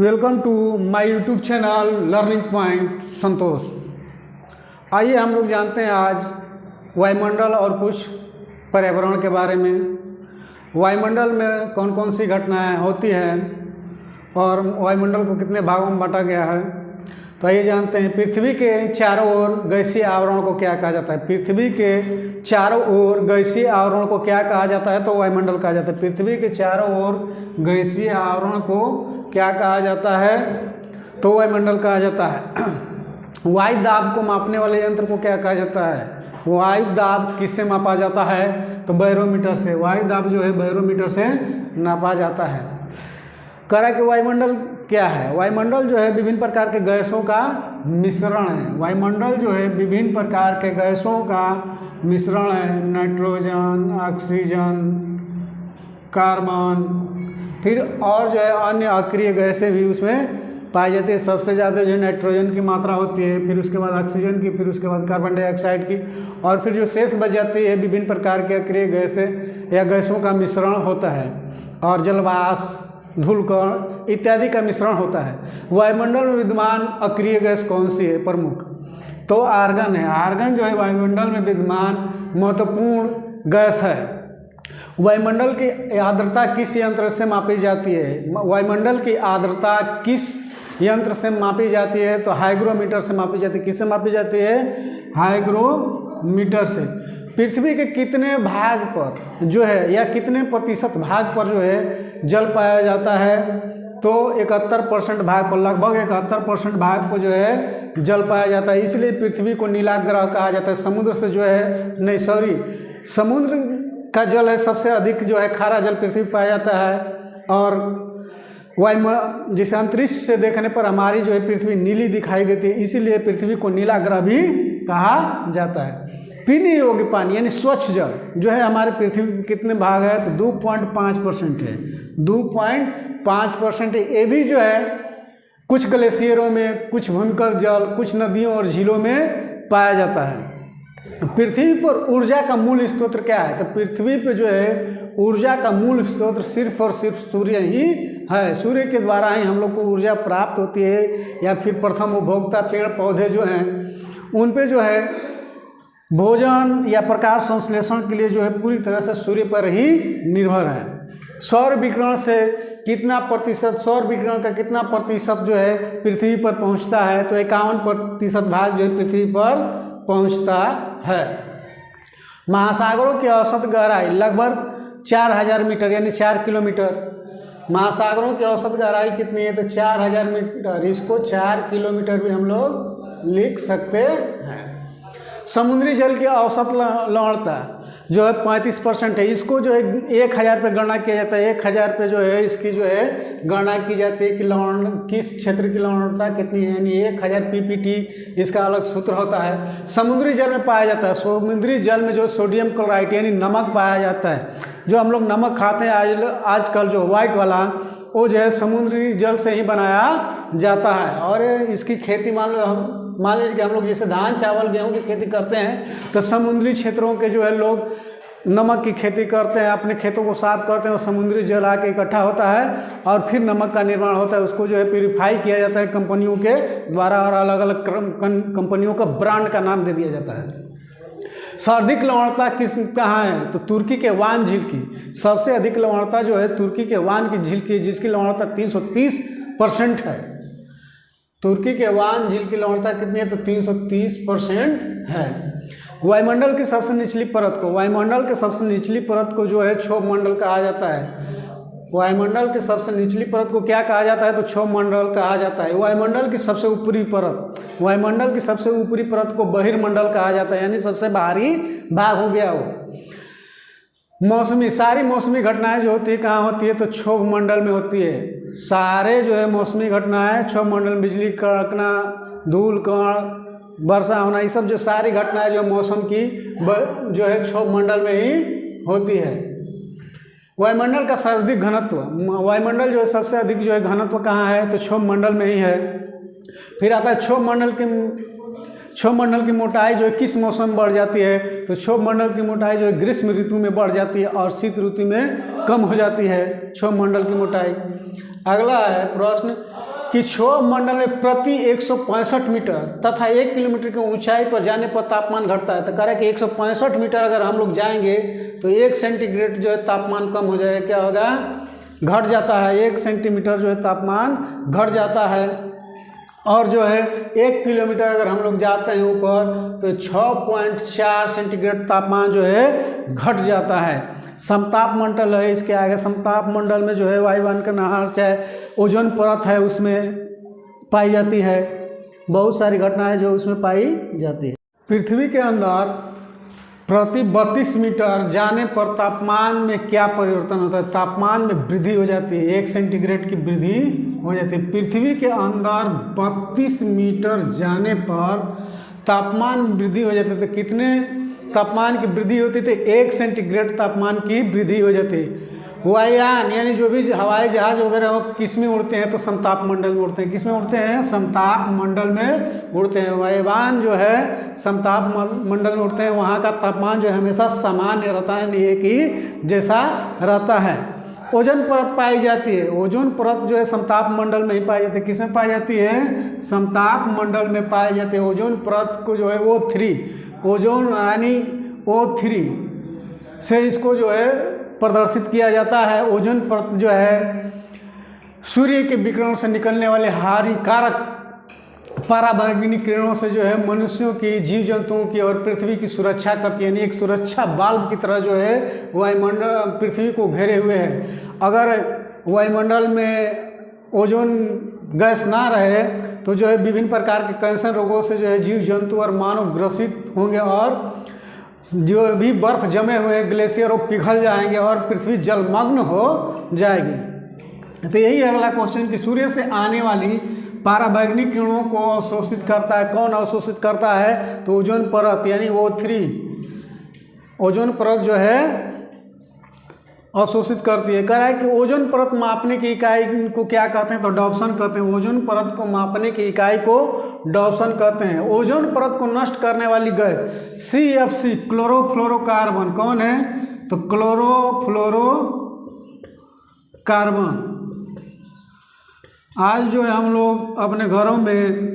Welcome to my YouTube channel learning point Santosh. आइए हम लोग जानते हैं आज वायुमंडल और कुछ पर्यावरण के बारे में। वायुमंडल में कौन कौन सी घटनाएं होती हैं और वायुमंडल को कितने भागों में बांटा गया है। तो आइए जानते हैं पृथ्वी के चारों ओर गैसीय आवरण को क्या कहा जाता है। पृथ्वी के चारों ओर गैसीय आवरण को क्या कहा जाता है, तो वायुमंडल कहा जाता है। पृथ्वी के चारों ओर गैसीय आवरण को क्या कहा जाता है, तो वायुमंडल कहा जाता है। वायु दाब को मापने वाले यंत्र को क्या कहा जाता है। वायु दाब किससे मापा जाता है, तो बैरोमीटर से। वायु दाब जो है बैरोमीटर से नापा जाता है। कह रहा है कि वायुमंडल क्या है। वायुमंडल जो है विभिन्न प्रकार के गैसों का मिश्रण है। वायुमंडल जो है विभिन्न प्रकार के गैसों का मिश्रण है। नाइट्रोजन, ऑक्सीजन, कार्बन, फिर और जो है अन्य अक्रिय गैसें भी उसमें पाई जाती है। सबसे ज़्यादा जो है नाइट्रोजन की मात्रा होती है, फिर उसके बाद ऑक्सीजन की, फिर उसके बाद कार्बन डाइऑक्साइड की, और फिर जो शेष बच जाती है विभिन्न प्रकार के अक्रिय गैसें या गैसों का मिश्रण होता है। और जलवाष्प, धूलकण इत्यादि का मिश्रण होता है। वायुमंडल में विद्यमान अक्रिय गैस कौन सी है प्रमुख, तो आर्गन है। आर्गन जो है वायुमंडल में विद्यमान महत्वपूर्ण गैस है। वायुमंडल की आर्द्रता किस यंत्र से मापी जाती है। वायुमंडल की आर्द्रता किस यंत्र से मापी जाती है, तो हाइग्रोमीटर से मापी जाती है। किससे मापी जाती है, हाइग्रोमीटर से। पृथ्वी के कितने भाग पर जो है या कितने प्रतिशत भाग पर जो है जल पाया जाता है, तो 71% भाग पर, लगभग 71% भाग पर जो है जल पाया जाता है। इसलिए पृथ्वी को नीला ग्रह कहा जाता है। समुद्र से जो है, नहीं सॉरी, समुद्र का जल है सबसे अधिक जो है खारा जल पृथ्वी पर पाया जाता है। और जिसे अंतरिक्ष से देखने पर हमारी जो है पृथ्वी नीली दिखाई देती है, इसीलिए पृथ्वी को नीला ग्रह भी कहा जाता है। पीने योग्य पानी यानी स्वच्छ जल जो है हमारे पृथ्वी में कितने भाग है, तो 2.5% है। 2.5% ये भी जो है कुछ ग्लेशियरों में, कुछ भूमिगत जल, कुछ नदियों और झीलों में पाया जाता है। पृथ्वी पर ऊर्जा का मूल स्रोत क्या है, तो पृथ्वी पे जो है ऊर्जा का मूल स्रोत सिर्फ और सिर्फ सूर्य ही है। सूर्य के द्वारा ही हम लोग को ऊर्जा प्राप्त होती है, या फिर प्रथम उपभोक्ता पेड़ पौधे जो हैं उन पे जो है भोजन या प्रकाश संश्लेषण के लिए जो है पूरी तरह से सूर्य पर ही निर्भर है। सौर विकिरण से कितना प्रतिशत, सौर विकिरण का कितना प्रतिशत जो है पृथ्वी पर पहुंचता है, तो 51% भाग जो है पृथ्वी पर पहुंचता है। महासागरों की औसत गहराई लगभग 4000 मीटर यानी 4 किलोमीटर। महासागरों की औसत गहराई कितनी है, तो 4000 मीटर। इसको 4 किलोमीटर भी हम लोग लिख सकते हैं। समुद्री जल की औसत लवणता जो है 35% है। इसको जो है 1000 पे गणना किया जाता है। 1000 पे जो है इसकी जो है गणना की जाती है कि लवण किस क्षेत्र की लवणता कितनी है, यानी 1000 PPT इसका अलग सूत्र होता है। समुद्री जल में पाया जाता है। समुद्री जल में जो सोडियम क्लोराइड यानी नमक पाया जाता है। जो हम लोग नमक खाते हैं आजकल जो वाइट वाला, वो जो है समुद्री जल से ही बनाया जाता है। और इसकी खेती मान लीजिए कि हम लोग जैसे धान, चावल, गेहूं की खेती करते हैं, तो समुद्री क्षेत्रों के जो है लोग नमक की खेती करते हैं, अपने खेतों को साफ करते हैं और समुद्री जल आके इकट्ठा होता है और फिर नमक का निर्माण होता है। उसको जो है प्यूरिफाई किया जाता है कंपनियों के द्वारा, और अलग अलग कंपनियों का ब्रांड का नाम दे दिया जाता है। सर्वाधिक लवणता कहाँ है, तो तुर्की के वान झील की सबसे अधिक लवणता जो है तुर्की के वान की झील की, जिसकी लवणता 330% है। तुर्की के वान झील की लवणता कितनी है, तो 330% है। वायुमंडल की सबसे निचली परत को, वायुमंडल के सबसे निचली परत को जो है क्षोभ मंडल कहा जाता है। वायुमंडल की सबसे निचली परत को क्या कहा जाता है, तो क्षोभ मंडल कहा जाता है। वायुमंडल की सबसे ऊपरी परत, वायुमंडल की सबसे ऊपरी परत को बहिर्मंडल कहा जाता है, यानी सबसे बाहरी भाग हो गया वो। सारी मौसमी घटनाएं जो होती है कहाँ होती है, तो क्षोभ मंडल में होती है। सारे जो है मौसमी घटनाएं क्षोभ मंडल, बिजली कड़कना, धूल कण, वर्षा होना, ये सब जो सारी घटनाएं जो मौसम की जो है क्षोभ मंडल में ही होती है। वायुमंडल का सर्वाधिक घनत्व, वायुमंडल जो है सबसे अधिक जो है घनत्व कहाँ है, तो क्षोभ मंडल में ही है। फिर आता है क्षोभ मंडल की मोटाई जो है किस मौसम में बढ़ जाती है, तो क्षोभ मंडल की मोटाई जो है ग्रीष्म ऋतु में बढ़ जाती है और शीत ऋतु में कम हो जाती है क्षोभ मंडल की मोटाई। अगला है प्रश्न कि क्षोभ मंडल में प्रति 165 मीटर तथा 1 किलोमीटर की ऊंचाई पर जाने पर तापमान घटता है। तो कह रहा है कि 165 मीटर अगर हम लोग जाएंगे तो 1 सेंटीग्रेड जो है तापमान कम हो जाएगा, क्या होगा, घट जाता है, 1 सेंटीमीटर जो है तापमान घट जाता है। और जो है 1 किलोमीटर अगर हम लोग जाते हैं ऊपर तो 6.4 सेंटीग्रेड तापमान जो है घट जाता है। समताप मंडल है, इसके आगे समताप मंडल में जो है वायुमंडल का नहर चाहे ओजोन परत है उसमें पाई जाती है। बहुत सारी घटनाएं जो उसमें पाई जाती है। पृथ्वी के अंदर प्रति 32 मीटर जाने पर तापमान में क्या परिवर्तन होता है? तापमान में वृद्धि हो जाती है, 1 सेंटीग्रेड की वृद्धि हो जाती है। पृथ्वी के अंदर 32 मीटर जाने पर तापमान में वृद्धि हो जाती है। तो कितने तापमान की वृद्धि होती थी? 1 सेंटीग्रेड तापमान की वृद्धि हो जाती है। वायुयान यानी जो भी हवाई जहाज वगैरह वो किस में उड़ते हैं? तो समताप मंडल में उड़ते हैं। किस में उड़ते हैं? समताप मंडल में उड़ते हैं। वायुयान जो है समताप मंडल में उड़ते हैं, वहाँ का तापमान जो है हमेशा सामान्य रहता है, नहीं एक ही जैसा रहता है। ओजोन परत पाई जाती है। ओजोन परत जो है समताप मंडल में ही पाई जाती है। किस में पाई जाती है? समताप मंडल में पाई जाती है। ओजोन परत को जो है O3 ओजोन यानी O3 से इसको जो है प्रदर्शित किया जाता है। ओजोन परत जो है सूर्य के विकिरण से निकलने वाले हानिकारक पराबैंगनी किरणों से जो है मनुष्यों की, जीव जंतुओं की और पृथ्वी की सुरक्षा करती है। यानी एक सुरक्षा बाल्ब की तरह जो है वायुमंडल पृथ्वी को घेरे हुए है। अगर वायुमंडल में ओजोन गैस ना रहे तो जो है विभिन्न प्रकार के कैंसर रोगों से जो है जीव जंतु और मानव ग्रसित होंगे और जो भी बर्फ जमे हुए ग्लेशियर वो पिघल जाएंगे और पृथ्वी जलमग्न हो जाएगी। तो यही अगला क्वेश्चन कि सूर्य से आने वाली पराबैंगनी किरणों को अवशोषित करता है। कौन अवशोषित करता है? तो ओजोन परत यानी O3 ओजोन परत जो है अवशोषित करती है। कह रहा है कि ओजोन परत मापने की इकाई को क्या कहते हैं? तो डॉप्सन कहते हैं। ओजोन परत को मापने की इकाई को डॉप्सन कहते हैं। ओजोन परत को नष्ट करने वाली गैस CFC क्लोरोफ्लोरोकार्बन कौन है? तो क्लोरोफ्लोरोकार्बन। आज जो है हम लोग अपने घरों में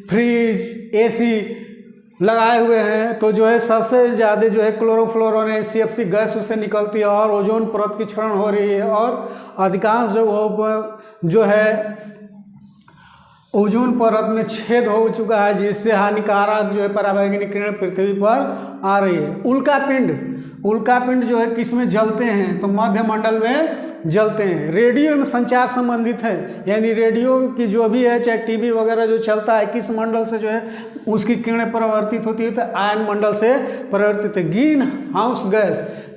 फ्रिज, AC लगाए हुए हैं तो जो है सबसे ज़्यादा जो है क्लोरोफ्लोरो ने CFC गैस उससे निकलती है और ओजोन परत की क्षरण हो रही है और अधिकांश जो है ओजोन परत में छेद हो चुका है, जिससे हानिकारक जो है पराबैंगनी किरण पृथ्वी पर आ रही है। उल्कापिंड जो है किस में जलते हैं? तो मध्य मंडल में जलते हैं। रेडियो में संचार संबंधित है, यानी रेडियो की जो भी है चाहे टीवी वगैरह जो चलता है किस मंडल से जो है उसकी किरणें परावर्तित होती है? तो आयन मंडल से परावर्तित है।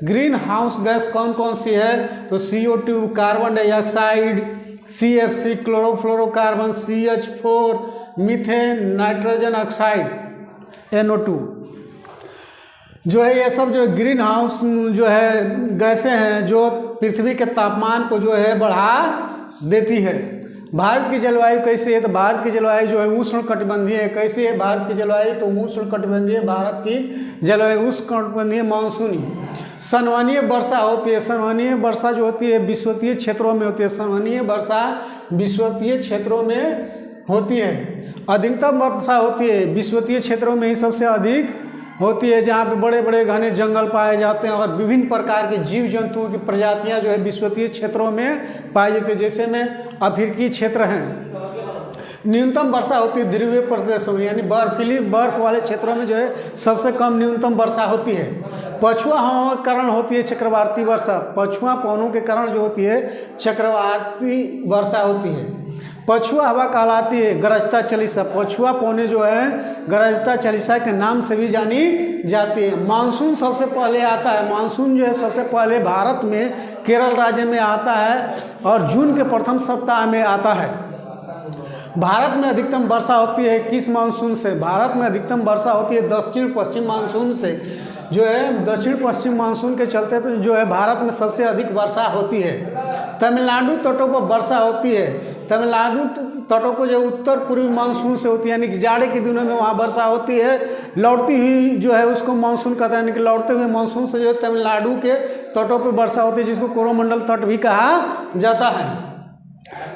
ग्रीन हाउस गैस कौन कौन सी है? तो CO2 carbon dioxide, CFC chlorofluorocarbon, CH4 methane, nitrogen oxide NO2 जो है ये सब जो ग्रीन हाउस जो है गैसें हैं जो पृथ्वी के तापमान को जो है बढ़ा देती है। भारत की जलवायु कैसी है? तो भारत की जलवायु जो है उष्ण कटिबंधीय है। कैसी है भारत की जलवायु? तो उष्ण कटिबंधीय भारत की जलवायु उष्ण कटिबंधीय मानसूनी। संवहनीय वर्षा होती है। संवहनीय वर्षा जो होती है विषुवतीय क्षेत्रों में होती है। संवहनीय वर्षा विषुवतीय क्षेत्रों में होती है। अधिकतम वर्षा होती है विषुवतीय क्षेत्रों में ही सबसे अधिक होती है, जहाँ पे बड़े बड़े घने जंगल पाए जाते हैं और विभिन्न प्रकार के जीव जंतुओं की प्रजातियाँ जो है विषुवतीय क्षेत्रों में पाई जाती है, जैसे में अफ्रीकी क्षेत्र हैं। न्यूनतम वर्षा होती है ध्रुवीय प्रदेशों में, यानी बर्फ वाले क्षेत्रों में जो है सबसे कम न्यूनतम वर्षा होती है। पछुआ हवाओं के कारण होती है चक्रवाती वर्षा। पछुआ पवनों के कारण जो होती है चक्रवाती वर्षा होती है। पछुआ हवा कहलाती है गरजता चालीसा। पछुआ पौने जो है गरजता चालीसा के नाम से भी जानी जाती है। मानसून सबसे पहले आता है। मानसून जो है सबसे पहले भारत में केरल राज्य में आता है और जून के प्रथम सप्ताह में आता है। भारत में अधिकतम वर्षा होती है किस मानसून से? भारत में अधिकतम वर्षा होती है दक्षिण पश्चिम मानसून से। जो है दक्षिण पश्चिम मानसून के चलते तो जो है भारत में सबसे अधिक वर्षा होती है। तमिलनाडु तटों पर वर्षा होती है। तमिलनाडु तटों पर जो उत्तर पूर्वी मानसून से होती है, यानी कि जाड़े के दिनों में वहाँ वर्षा होती है। लौटती हुई जो है उसको मानसून कहते हैं, यानी कि लौटते हुए मानसून से जो तमिलनाडु के तटों पर वर्षा होती है, जिसको कोरोमंडल तट भी कहा जाता है।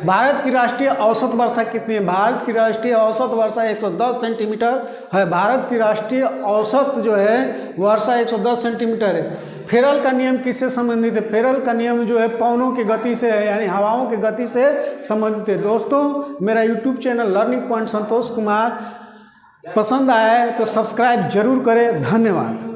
भारत की राष्ट्रीय औसत वर्षा कितनी है? भारत की राष्ट्रीय औसत वर्षा 110 सेंटीमीटर है। भारत की राष्ट्रीय औसत जो है वर्षा 110 सेंटीमीटर है। फेरल का नियम किससे संबंधित है? फेरल का नियम जो है पवनों की गति से है, यानी हवाओं की गति से संबंधित है। दोस्तों, मेरा YouTube channel learning point Santosh Kumar पसंद आया है तो सब्सक्राइब जरूर करें। धन्यवाद।